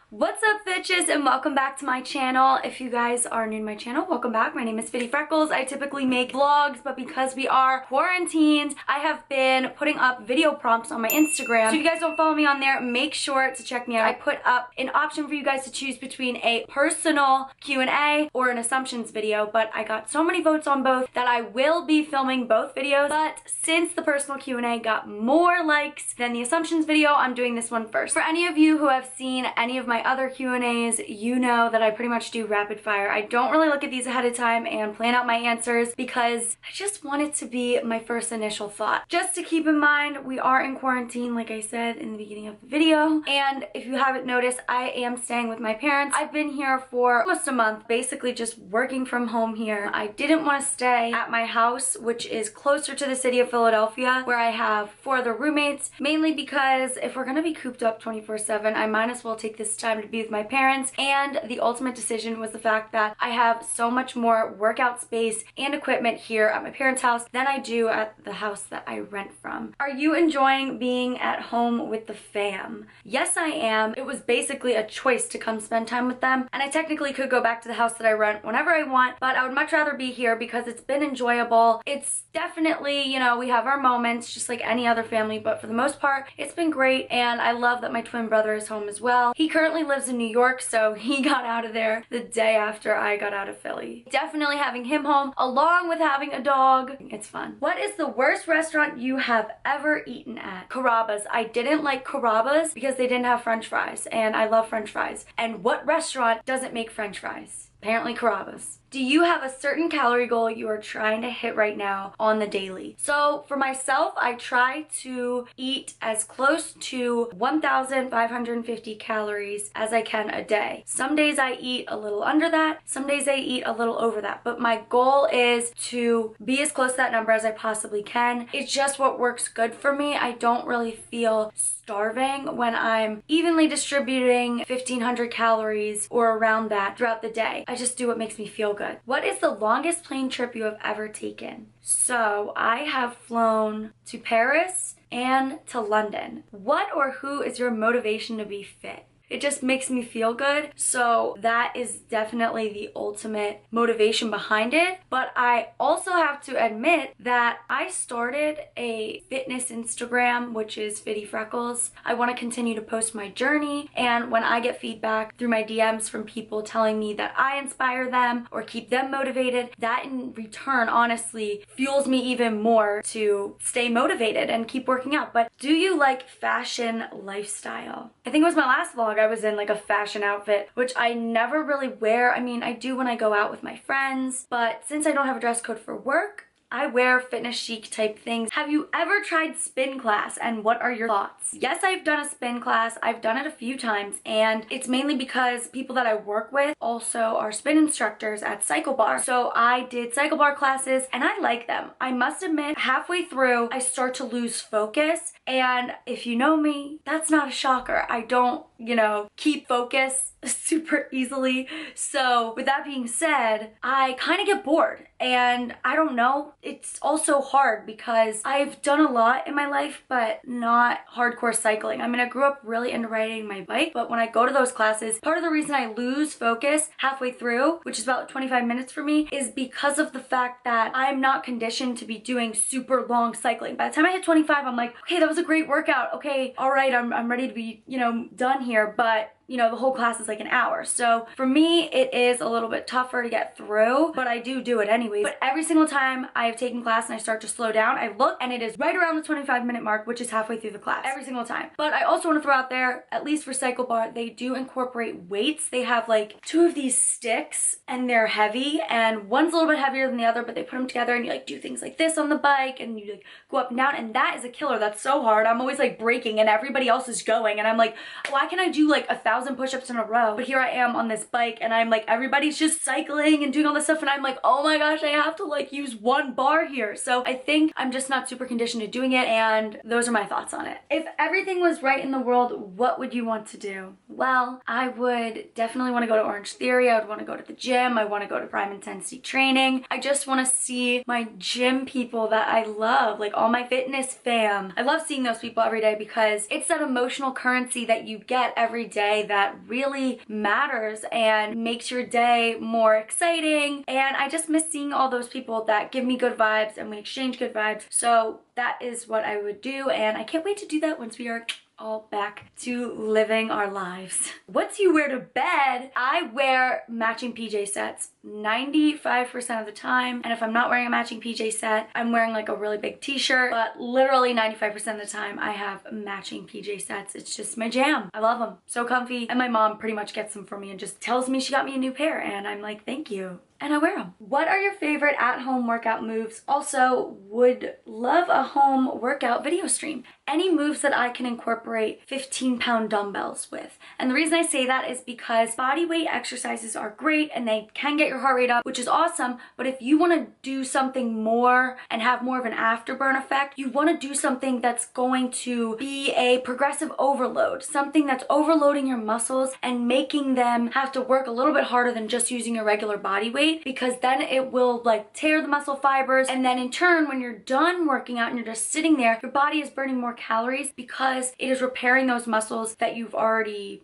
What's up, bitches, and welcome back to my channel. If you guys are new to my channel, welcome back. My name is Fitty Freckles. I typically make vlogs, but because we are quarantined, I have been putting up video prompts on my Instagram. So if you guys don't follow me on there, make sure to check me out. I put up an option for you guys to choose between a personal Q&A or an assumptions video, but I got so many votes on both that I will be filming both videos. But since the personal Q&A got more likes than the assumptions video, I'm doing this one first. For any of you who have seen any of my other Q&As, you know that I pretty much do rapid fire. I don't really look at these ahead of time and plan out my answers because I just want it to be my first initial thought. Just to keep in mind, we are in quarantine, like I said in the beginning of the video, and if you haven't noticed, I am staying with my parents. I've been here for almost a month, basically just working from home here. I didn't want to stay at my house, which is closer to the city of Philadelphia, where I have 4 other roommates, mainly because if we're gonna be cooped up 24/7, I might as well take this time to be with my parents. And the ultimate decision was the fact that I have so much more workout space and equipment here at my parents' house than I do at the house that I rent from. Are you enjoying being at home with the fam? Yes, I am. It was basically a choice to come spend time with them, and I technically could go back to the house that I rent whenever I want, but I would much rather be here because it's been enjoyable. It's definitely, you know, we have our moments just like any other family, but for the most part, it's been great, and I love that my twin brother is home as well. He currently lives in New York, so he got out of there the day after I got out of Philly. Definitely having him home, along with having a dog, it's fun. What is the worst restaurant you have ever eaten at? Carrabba's. I didn't like Carrabba's because they didn't have French fries, and I love French fries. And what restaurant doesn't make French fries? Apparently Carrabba's. Do you have a certain calorie goal you are trying to hit right now on the daily? So for myself, I try to eat as close to 1,550 calories as I can a day. Some days I eat a little under that, some days I eat a little over that, but my goal is to be as close to that number as I possibly can. It's just what works good for me. I don't really feel starving when I'm evenly distributing 1,500 calories or around that throughout the day. I just do what makes me feel good. What is the longest plane trip you have ever taken? So I have flown to Paris and to London. What or who is your motivation to be fit? It just makes me feel good, so that is definitely the ultimate motivation behind it. But I also have to admit that I started a fitness Instagram, which is Fitty Freckles. I want to continue to post my journey, and when I get feedback through my DMs from people telling me that I inspire them or keep them motivated, that in return honestly fuels me even more to stay motivated and keep working out. But do you like fashion lifestyle? I think it was my last vlog I was in like a fashion outfit, which I never really wear. I mean, I do when I go out with my friends, but since I don't have a dress code for work, I wear fitness chic type things. Have you ever tried spin class, and what are your thoughts? Yes, I've done a spin class. I've done it a few times, and it's mainly because people that I work with also are spin instructors at Cycle Bar. So I did Cycle Bar classes and I like them. I must admit, halfway through, I start to lose focus, and if you know me, that's not a shocker. I don't, you know, keep focus super easily. So with that being said, I kind of get bored, and I don't know, it's also hard because I've done a lot in my life, but not hardcore cycling. I mean, I grew up really into riding my bike, but when I go to those classes, part of the reason I lose focus halfway through, which is about 25 minutes for me, is because of the fact that I'm not conditioned to be doing super long cycling. By the time I hit 25, I'm like, okay, that was a great workout. Okay, all right, I'm ready to be, you know, done here, but you know, the whole class is like an hour. So for me, it is a little bit tougher to get through, but I do it anyways. But every single time I have taken class and I start to slow down, I look and it is right around the 25-minute mark, which is halfway through the class, every single time. But I also want to throw out there, at least for Cycle Bar, they do incorporate weights. They have like 2 of these sticks and they're heavy, and one's a little bit heavier than the other, but they put them together and you like do things like this on the bike and you like go up and down, and that is a killer. That's so hard. I'm always like braking and everybody else is going, and I'm like, why can't I do like 1,000 push-ups in a row? But here I am on this bike and I'm like, everybody's just cycling and doing all this stuff, and I'm like, oh my gosh, I have to like use 1 bar here. So I think I'm just not super conditioned to doing it, and those are my thoughts on it. If everything was right in the world, what would you want to do? Well, I would definitely want to go to Orange Theory. I would want to go to the gym. I want to go to Prime Intensity Training. I just want to see my gym people that I love, like all my fitness fam. I love seeing those people every day because it's that emotional currency that you get every day that really matters and makes your day more exciting. And I just miss seeing all those people that give me good vibes and we exchange good vibes. So that is what I would do, and I can't wait to do that once we are all back to living our lives. What do you wear to bed? I wear matching PJ sets 95% of the time, and if I'm not wearing a matching PJ set, I'm wearing like a really big t-shirt, but literally 95% of the time I have matching PJ sets. It's just my jam. I love them. So comfy, and my mom pretty much gets them for me and just tells me she got me a new pair, and I'm like, thank you. And I wear them. What are your favorite at-home workout moves? Also, would love a home workout video stream. Any moves that I can incorporate 15-pound dumbbells with. And the reason I say that is because body weight exercises are great and they can get your heart rate up, which is awesome. But if you want to do something more and have more of an afterburn effect, you want to do something that's going to be a progressive overload, something that's overloading your muscles and making them have to work a little bit harder than just using your regular body weight, because then it will like tear the muscle fibers, and then in turn when you're done working out and you're just sitting there, your body is burning more calories because it is repairing those muscles that you've already,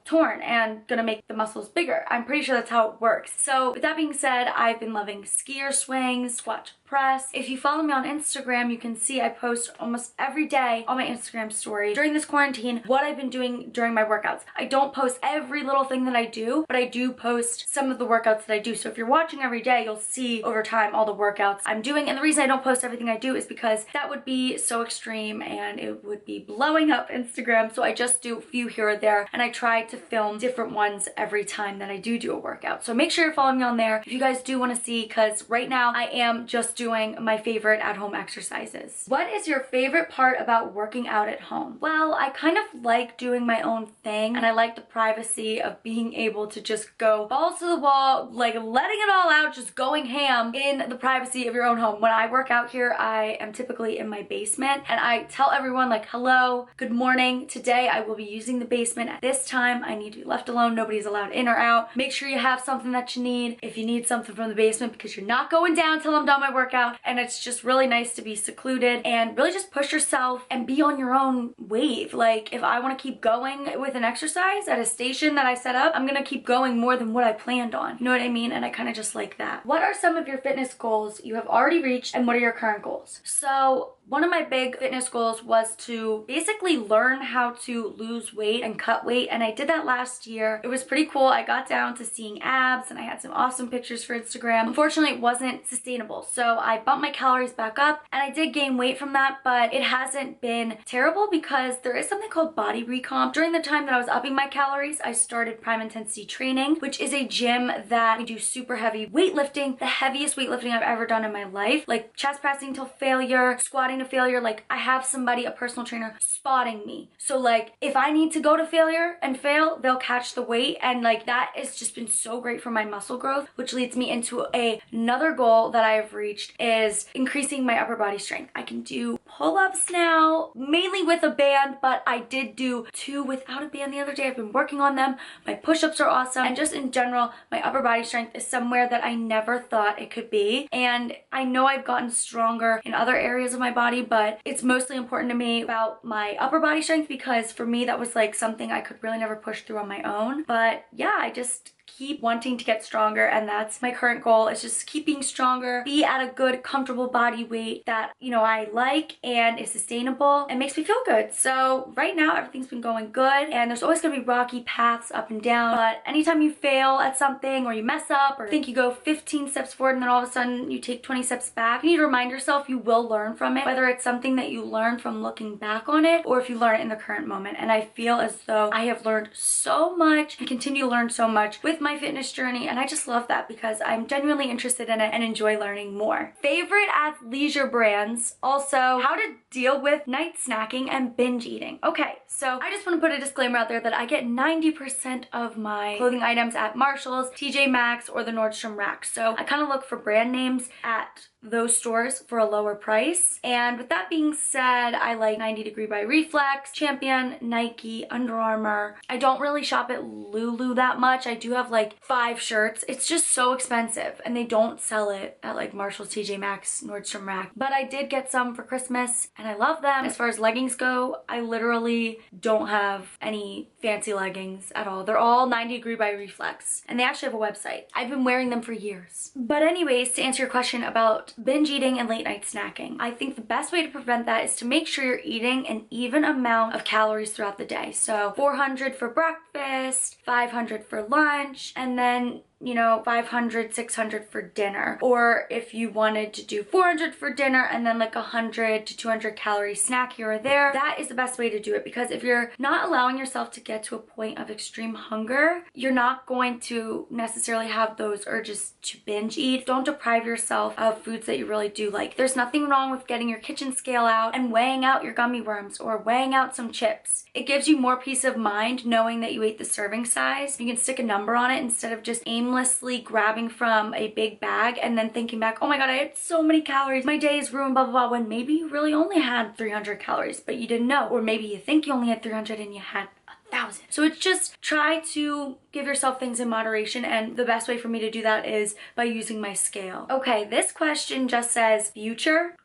torn and gonna make the muscles bigger. I'm pretty sure that's how it works. So with that being said, I've been loving skier swings, squat to press. If you follow me on Instagram, you can see I post almost every day on my Instagram story during this quarantine what I've been doing during my workouts. I don't post every little thing that I do, but I do post some of the workouts that I do. So if you're watching every day, you'll see over time all the workouts I'm doing. And the reason I don't post everything I do is because that would be so extreme and it would be blowing up Instagram. So I just do a few here or there, and I try to film different ones every time that I do a workout. So make sure you're following me on there if you guys do want to see, because right now I am just doing my favorite at-home exercises. What is your favorite part about working out at home? Well, I kind of like doing my own thing, and I like the privacy of being able to just go balls to the wall, like letting it all out, just going ham in the privacy of your own home. When I work out here, I am typically in my basement, and I tell everyone like, hello, good morning. Today I will be using the basement at this time. I need to be left alone. Nobody's allowed in or out. Make sure you have something that you need if you need something from the basement, because you're not going down till I'm done my workout. And it's just really nice to be secluded and really just push yourself and be on your own wave. Like if I want to keep going with an exercise at a station that I set up, I'm gonna keep going more than what I planned on. You know what I mean? And I kind of just like that. What are some of your fitness goals you have already reached, and what are your current goals? So one of my big fitness goals was to basically learn how to lose weight and cut weight, and I did that last year. It was pretty cool. I got down to seeing abs and I had some awesome pictures for Instagram. Unfortunately, it wasn't sustainable, so I bumped my calories back up and I did gain weight from that, but it hasn't been terrible because there is something called body recomp. During the time that I was upping my calories, I started Prime Intensity Training, which is a gym that we do super heavy weightlifting, the heaviest weightlifting I've ever done in my life, like chest pressing till failure, squatting to failure. Like I have somebody, a personal trainer, spotting me. So like if I need to go to failure and fail, they'll catch the weight, and like that has just been so great for my muscle growth, which leads me into another goal that I've reached is increasing my upper body strength. I can do pull-ups now, mainly with a band, but I did do 2 without a band the other day. I've been working on them. My push-ups are awesome, and just in general, my upper body strength is somewhere that I never thought it could be. And I know I've gotten stronger in other areas of my body, but it's mostly important to me about my upper body strength because for me that was like something I could really never push through on my own. But yeah, I just keep wanting to get stronger, and that's my current goal, is just keep being stronger, be at a good comfortable body weight that I like and is sustainable and makes me feel good. So right now everything's been going good, and there's always gonna be rocky paths up and down, but anytime you fail at something or you mess up or think you go 15 steps forward and then all of a sudden you take 20 steps back, you need to remind yourself you will learn from it, whether it's something that you learn from looking back on it or if you learn it in the current moment. And I feel as though I have learned so much and continue to learn so much with my fitness journey, and I just love that because I'm genuinely interested in it and enjoy learning more. Favorite athleisure brands, also how to deal with night snacking and binge eating. Okay, so I just want to put a disclaimer out there that I get 90% of my clothing items at Marshall's, TJ Maxx, or the Nordstrom Rack. So I kind of look for brand names at those stores for a lower price. And with that being said, I like 90 Degree by Reflex, Champion, Nike, Under Armour. I don't really shop at Lulu that much. I do have have like 5 shirts. It's just so expensive, and they don't sell it at like Marshall's, TJ Maxx, Nordstrom Rack. But I did get some for Christmas and I love them. As far as leggings go, I literally don't have any fancy leggings at all. They're all 90 Degree by Reflex, and they actually have a website. I've been wearing them for years. But anyways, to answer your question about binge eating and late night snacking, I think the best way to prevent that is to make sure you're eating an even amount of calories throughout the day. So 400 for breakfast, 500 for lunch, and then 500, 600 for dinner. Or if you wanted to do 400 for dinner and then like 100 to 200 calorie snack here or there, that is the best way to do it. Because if you're not allowing yourself to get to a point of extreme hunger, you're not going to necessarily have those urges to binge eat. Don't deprive yourself of foods that you really do like. There's nothing wrong with getting your kitchen scale out and weighing out your gummy worms or weighing out some chips. It gives you more peace of mind knowing that you ate the serving size. You can stick a number on it instead of just aimlessly grabbing from a big bag and then thinking back, oh my god, I had so many calories, my day is ruined, blah blah blah, when maybe you really only had 300 calories but you didn't know. Or maybe you think you only had 300 and you had 1,000. So it's just try to give yourself things in moderation, and the best way for me to do that is by using my scale. Okay, this question just says future ?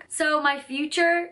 So my future,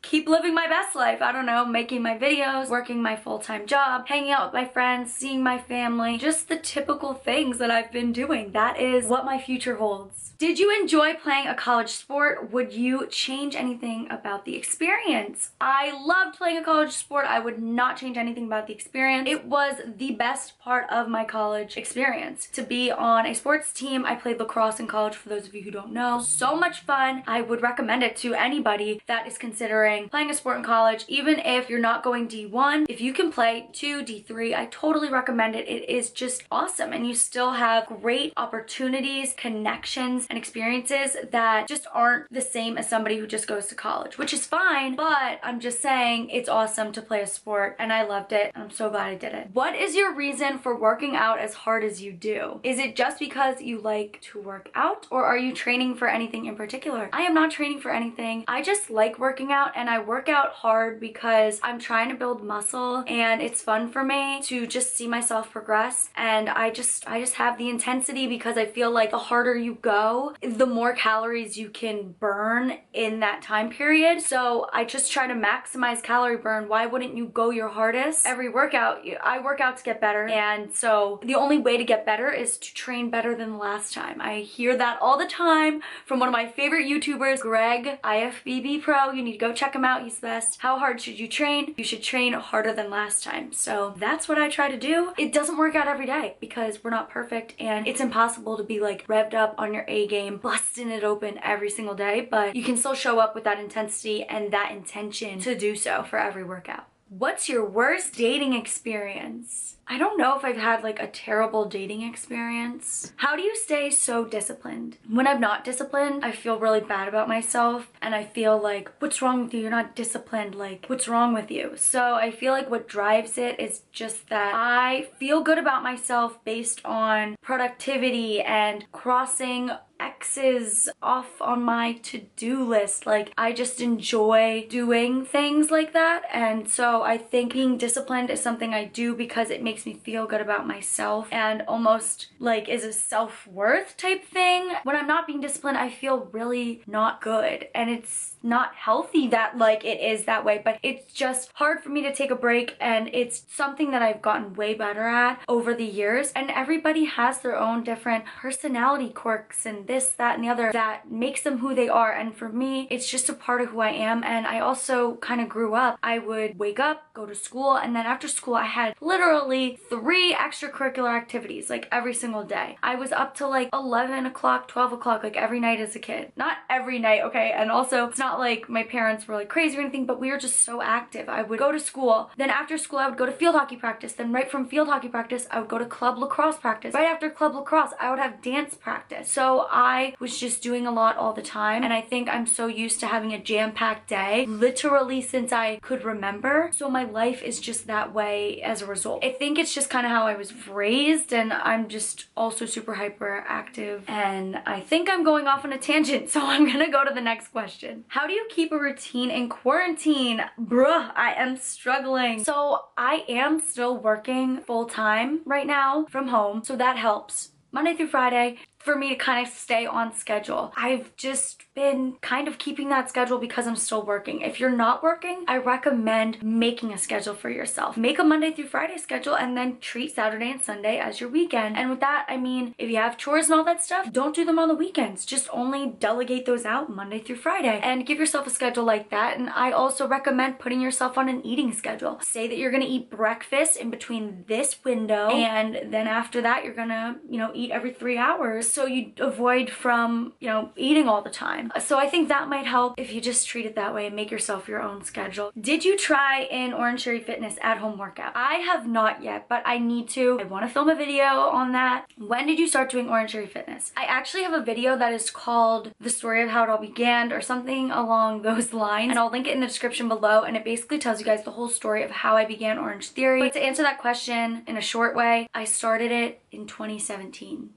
keep living my best life. I don't know, making my videos, working my full-time job, hanging out with my friends, seeing my family, just the typical things that I've been doing. That is what my future holds. Did you enjoy playing a college sport? Would you change anything about the experience? I loved playing a college sport. I would not change anything about the experience. It was the best part of my college experience to be on a sports team. I played lacrosse in college, for those of you who don't know. So much fun. I would recommend it to anybody that is considering playing a sport in college. Even if you're not going D1, if you can play 2, D3, I totally recommend it. It is just awesome, and you still have great opportunities, connections, and experiences that just aren't the same as somebody who just goes to college, which is fine, but I'm just saying it's awesome to play a sport, and I loved it, and I'm so glad I did it. What is your reason for working out as hard as you do? Is it just because you like to work out, or are you training for anything in particular? I am not training for anything. I just like working out, and I work out hard because I'm trying to build muscle, and it's fun for me to just see myself progress. And I just have the intensity because I feel like the harder you go, the more calories you can burn in that time period. So I just try to maximize calorie burn. Why wouldn't you go your hardest every workout? I work out to get better, and so the only way to get better is to train better than the last time. I hear that all the time from one of my favorite YouTubers, Greg, IFBB Pro. You need to go check him out. He's the best. How hard should you train? You should train harder than last time. So that's what I try to do. It doesn't work out every day because we're not perfect, and it's impossible to be like revved up on your A game, busting it open every single day, but you can still show up with that intensity and that intention to do so for every workout. What's your worst dating experience? I don't know if I've had like a terrible dating experience. How do you stay so disciplined? When I'm not disciplined, I feel really bad about myself, and I feel like, what's wrong with you? You're not disciplined. Like, what's wrong with you? So I feel like what drives it is just that I feel good about myself based on productivity and crossing X's off on my to-do list. Like, I just enjoy doing things like that, and so I think being disciplined is something I do because it makes me feel good about myself and almost like is a self-worth type thing. When I'm not being disciplined, I feel really not good, and it's not healthy that like it is that way, but it's just hard for me to take a break, and it's something that I've gotten way better at over the years. And everybody has their own different personality quirks and this, that, and the other that makes them who they are, and for me it's just a part of who I am. And I also kind of grew up, I would wake up, go to school, and then after school I had literally 3 extracurricular activities like every single day. I was up till like 11 o'clock, 12 o'clock like every night as a kid. Not every night, okay, and also it's not like my parents were like crazy or anything, but we were just so active. I would go to school, then after school I would go to field hockey practice, then right from field hockey practice I would go to club lacrosse practice. Right after club lacrosse I would have dance practice. So I was just doing a lot all the time, and I think I'm so used to having a jam-packed day literally since I could remember. So my life is just that way as a result. I think it's just kind of how I was raised, and I'm just also super hyperactive, and I think I'm going off on a tangent, so I'm gonna go to the next question. How do you keep a routine in quarantine? Bruh, I am struggling. So I am still working full time right now from home, so that helps. Monday through Friday for me to kind of stay on schedule. I've just been kind of keeping that schedule because I'm still working. If you're not working, I recommend making a schedule for yourself. Make a Monday through Friday schedule and then treat Saturday and Sunday as your weekend. And with that, I mean, if you have chores and all that stuff, don't do them on the weekends. Just only delegate those out Monday through Friday and give yourself a schedule like that. And I also recommend putting yourself on an eating schedule. Say that you're gonna eat breakfast in between this window, and then after that, you're gonna, eat every 3 hours. So you avoid from, eating all the time. So I think that might help if you just treat it that way and make yourself your own schedule. Did you try an Orange Theory Fitness at-home workout? I have not yet, but I need to. I want to film a video on that. When did you start doing Orange Theory Fitness? I actually have a video that is called The Story of How It All Began or something along those lines, and I'll link it in the description below, and it basically tells you guys the whole story of how I began Orange Theory. But to answer that question in a short way, I started it in 2017.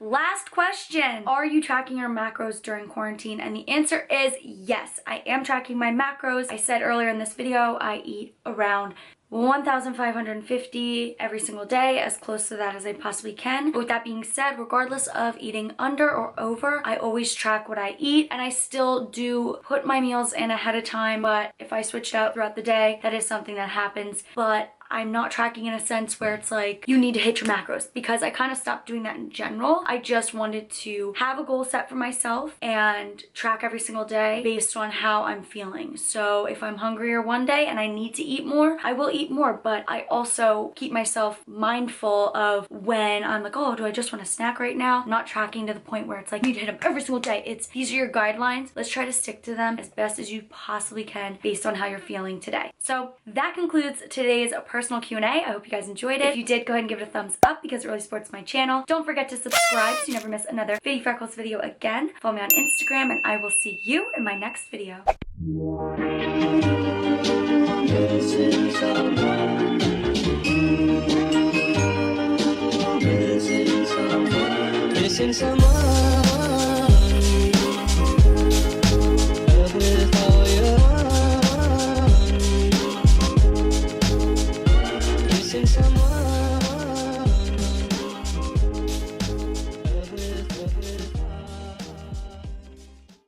Last question. Are you tracking your macros during quarantine? And the answer is yes, I am tracking my macros. I said earlier in this video, I eat around 1,550 every single day, as close to that as I possibly can. But with that being said, regardless of eating under or over, I always track what I eat, and I still do put my meals in ahead of time. But if I switch it out throughout the day, that is something that happens. But I'm not tracking in a sense where it's like you need to hit your macros, because I kind of stopped doing that in general. I just wanted to have a goal set for myself and track every single day based on how I'm feeling. So if I'm hungrier one day and I need to eat more, I will eat more, but I also keep myself mindful of when I'm like, oh, do I just want a snack right now? I'm not tracking to the point where it's like you need to hit them every single day. These are your guidelines. Let's try to stick to them as best as you possibly can based on how you're feeling today. So that concludes today's personal Q&A. I hope you guys enjoyed it. If you did, go ahead and give it a thumbs up because it really supports my channel. Don't forget to subscribe so you never miss another Fitty Freckles video again. Follow me on Instagram, and I will see you in my next video. Missing someone.